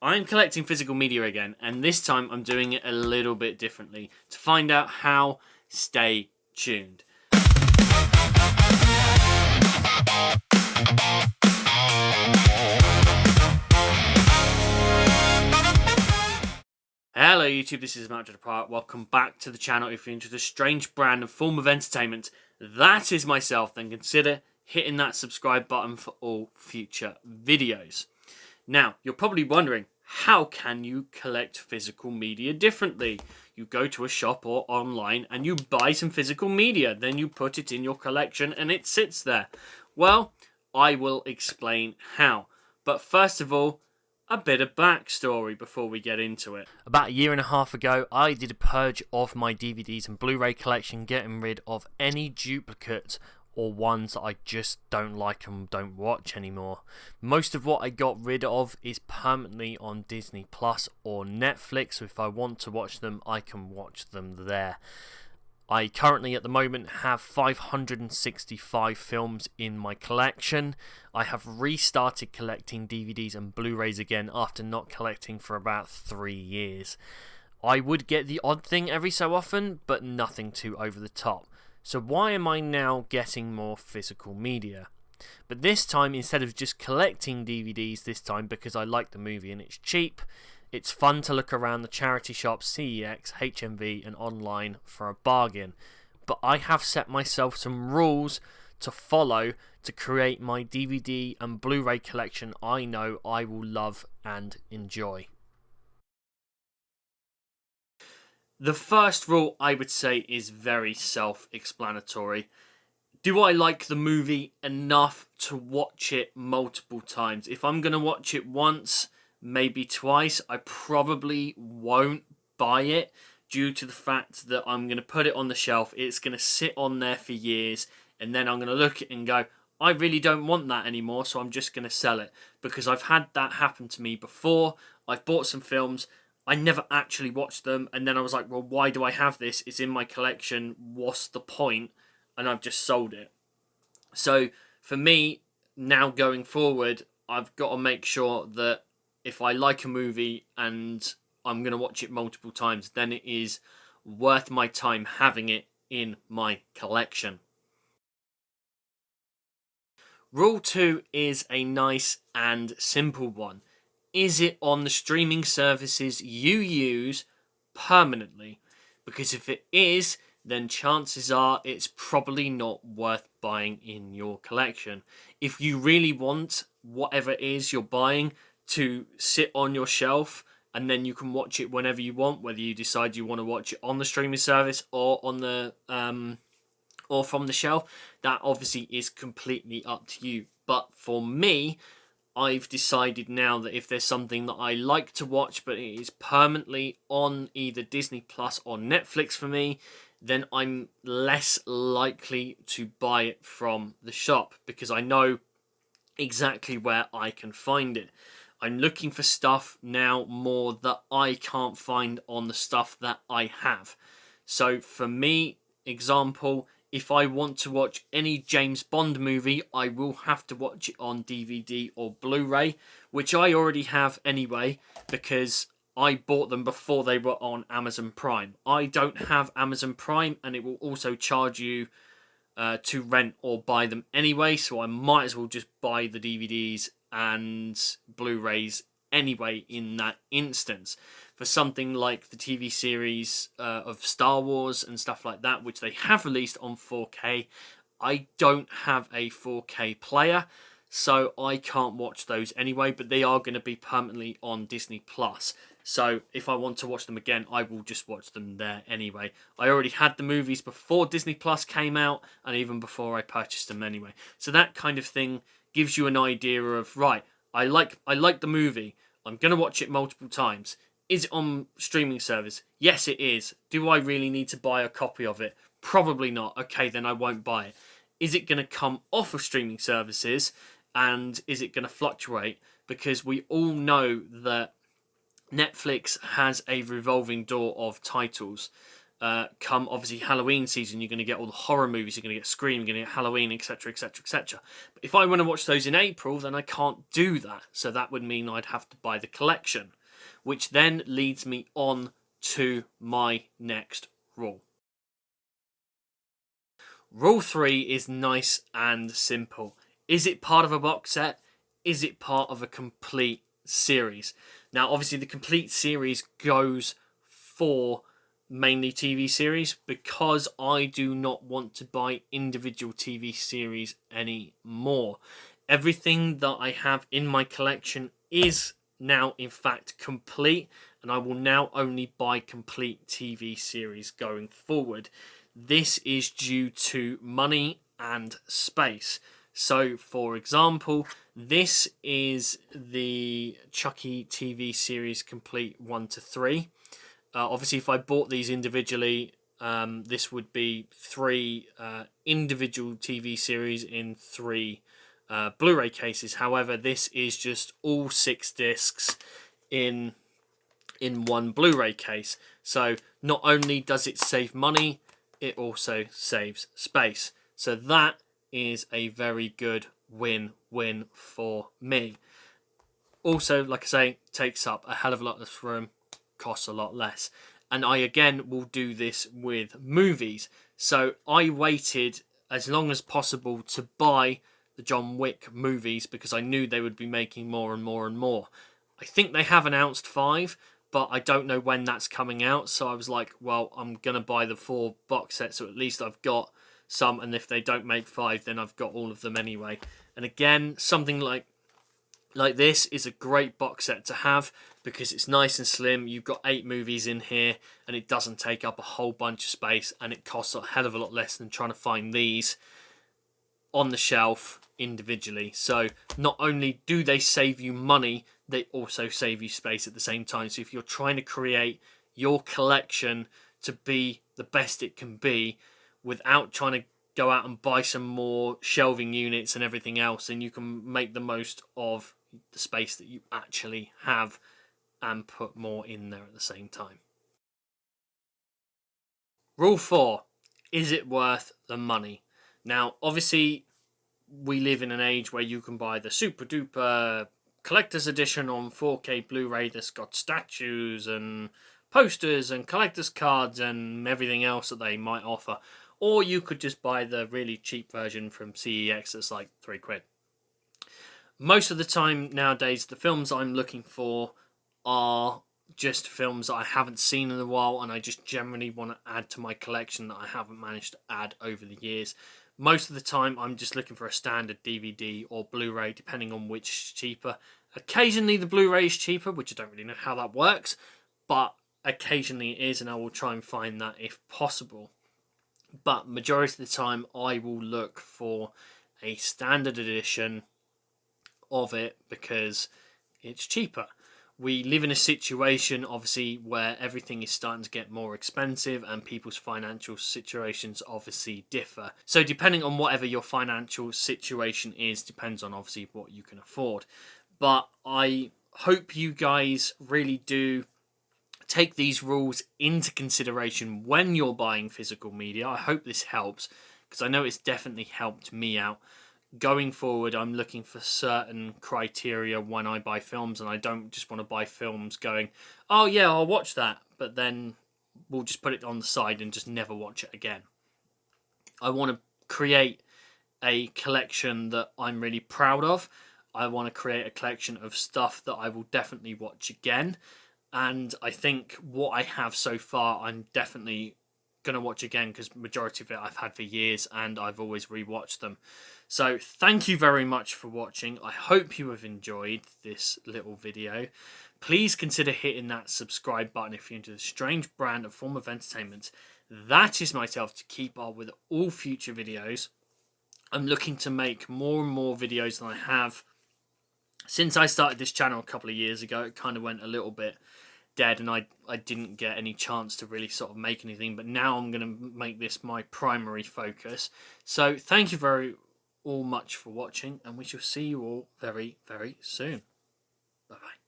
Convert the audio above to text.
I'm collecting physical media again, and this time I'm doing it a little bit differently. To find out how, stay tuned. Hello YouTube, this is Matt Apart. Welcome back to the channel. If you're into the strange brand and form of entertainment that is myself, then consider hitting that subscribe button for all future videos. Now, you're probably wondering, how can you collect physical media differently? You go to a shop or online and you buy some physical media, then you put it in your collection and it sits there. Well, I will explain how. But first of all, a bit of backstory before we get into it. About a year and a half ago, I did a purge of my DVDs and Blu-ray collection, getting rid of any duplicates or ones that I just don't like and don't watch anymore. Most of what I got rid of is permanently on Disney Plus or Netflix, so if I want to watch them, I can watch them there. I currently at the moment have 565 films in my collection. I have restarted collecting DVDs and Blu-rays again after not collecting for about 3 years. I would get the odd thing every so often, but nothing too over the top. So why am I now getting more physical media? But this time, instead of just collecting DVDs this time because I like the movie and it's cheap, it's fun to look around the charity shops, CEX, HMV and online for a bargain. But I have set myself some rules to follow to create my DVD and Blu-ray collection I know I will love and enjoy. The first rule I would say is very self-explanatory. Do I like the movie enough to watch it multiple times? If I'm going to watch it once, maybe twice, I probably won't buy it due to the fact that I'm going to put it on the shelf. It's going to sit on there for years, and then I'm going to look at it and go, I really don't want that anymore, so I'm just going to sell it. Because I've had that happen to me before. I've bought some films, I never actually watched them, and then I was like, well, why do I have this? It's in my collection, what's the point? And I've just sold it. So for me, now going forward, I've got to make sure that if I like a movie and I'm going to watch it multiple times, then it is worth my time having it in my collection. Rule 2 is a nice and simple one. Is it on the streaming services you use permanently? Because if it is, then chances are it's probably not worth buying in your collection. If you really want whatever it is you're buying to sit on your shelf and then you can watch it whenever you want, whether you decide you want to watch it on the streaming service or on the or from the shelf, that obviously is completely up to you. But for me, I've decided now that if there's something that I like to watch but it is permanently on either Disney Plus or Netflix for me, then I'm less likely to buy it from the shop because I know exactly where I can find it. I'm looking for stuff now more that I can't find on the stuff that I have. So for me, example, if I want to watch any James Bond movie, I will have to watch it on DVD or Blu-ray, which I already have anyway, because I bought them before they were on Amazon Prime. I don't have Amazon Prime, and it will also charge you to rent or buy them anyway, so I might as well just buy the DVDs and Blu-rays anyway in that instance. For something like the TV series of Star Wars and stuff like that, which they have released on 4K, I don't have a 4K player, so I can't watch those anyway, but they are going to be permanently on Disney Plus. So if I want to watch them again, I will just watch them there anyway. I already had the movies before Disney Plus came out, and even before I purchased them anyway. So that kind of thing gives you an idea of, right, I like the movie, I'm going to watch it multiple times. Is it on streaming service? Yes, it is. Do I really need to buy a copy of it? Probably not. Okay, then I won't buy it. Is it going to come off of streaming services? And is it going to fluctuate? Because we all know that Netflix has a revolving door of titles. come obviously Halloween season, you're going to get all the horror movies, you're going to get Scream, you're going to get Halloween, etc, etc, etc. But if I want to watch those in April, then I can't do that. So that would mean I'd have to buy the collection, which then leads me on to my next rule. Rule 3 is nice and simple. Is it part of a box set? Is it part of a complete series? Now, obviously, the complete series goes for mainly TV series, because I do not want to buy individual TV series anymore. Everything that I have in my collection is now, in fact, complete, and I will now only buy complete TV series going forward. This is due to money and space. So, for example, this is the Chucky TV series complete 1 to 3. Obviously, if I bought these individually, this would be 3 individual TV series in 3 Blu-ray cases. However, this is just all 6 discs in one Blu-ray case. So not only does it save money, it also saves space. So that is a very good win-win for me. Also, like I say, takes up a hell of a lot less room, costs a lot less. And I again will do this with movies. So I waited as long as possible to buy the John Wick movies because I knew they would be making more and more and more. I think they have announced 5, but I don't know when that's coming out. So I was like, well, I'm going to buy the 4 box sets, so at least I've got some. And if they don't make 5, then I've got all of them anyway. And again, something like this is a great box set to have because it's nice and slim. You've got 8 movies in here and it doesn't take up a whole bunch of space, and it costs a hell of a lot less than trying to find these on the shelf individually. So not only do they save you money, they also save you space at the same time. So if you're trying to create your collection to be the best it can be without trying to go out and buy some more shelving units and everything else, then you can make the most of the space that you actually have and put more in there at the same time. Rule 4. Is it worth the money? Now, obviously, we live in an age where you can buy the super duper collector's edition on 4K Blu-ray that's got statues and posters and collector's cards and everything else that they might offer. Or you could just buy the really cheap version from CEX that's like £3. Most of the time nowadays, the films I'm looking for are just films that I haven't seen in a while, and I just generally want to add to my collection that I haven't managed to add over the years. Most of the time, I'm just looking for a standard DVD or Blu-ray, depending on which is cheaper. Occasionally, the Blu-ray is cheaper, which I don't really know how that works, but occasionally it is, and I will try and find that if possible. But majority of the time, I will look for a standard edition of it because it's cheaper. We live in a situation, obviously, where everything is starting to get more expensive and people's financial situations obviously differ. So depending on whatever your financial situation is, depends on obviously what you can afford. But I hope you guys really do take these rules into consideration when you're buying physical media. I hope this helps because I know it's definitely helped me out. Going forward, I'm looking for certain criteria when I buy films, and I don't just want to buy films going, oh yeah, I'll watch that, but then we'll just put it on the side and just never watch it again. I want to create a collection that I'm really proud of. I want to create a collection of stuff that I will definitely watch again. And I think what I have so far, I'm definitely going to watch again because majority of it I've had for years and I've always rewatched them. So thank you very much for watching. I hope you have enjoyed this little video. Please consider hitting that subscribe button if you're into the strange brand of form of entertainment. That is myself to keep up with all future videos. I'm looking to make more and more videos than I have. Since I started this channel a couple of years ago, it kind of went a little bit dead and I didn't get any chance to really sort of make anything, but now I'm going to make this my primary focus. So thank you very much for watching, and we shall see you all very, very soon. Bye bye.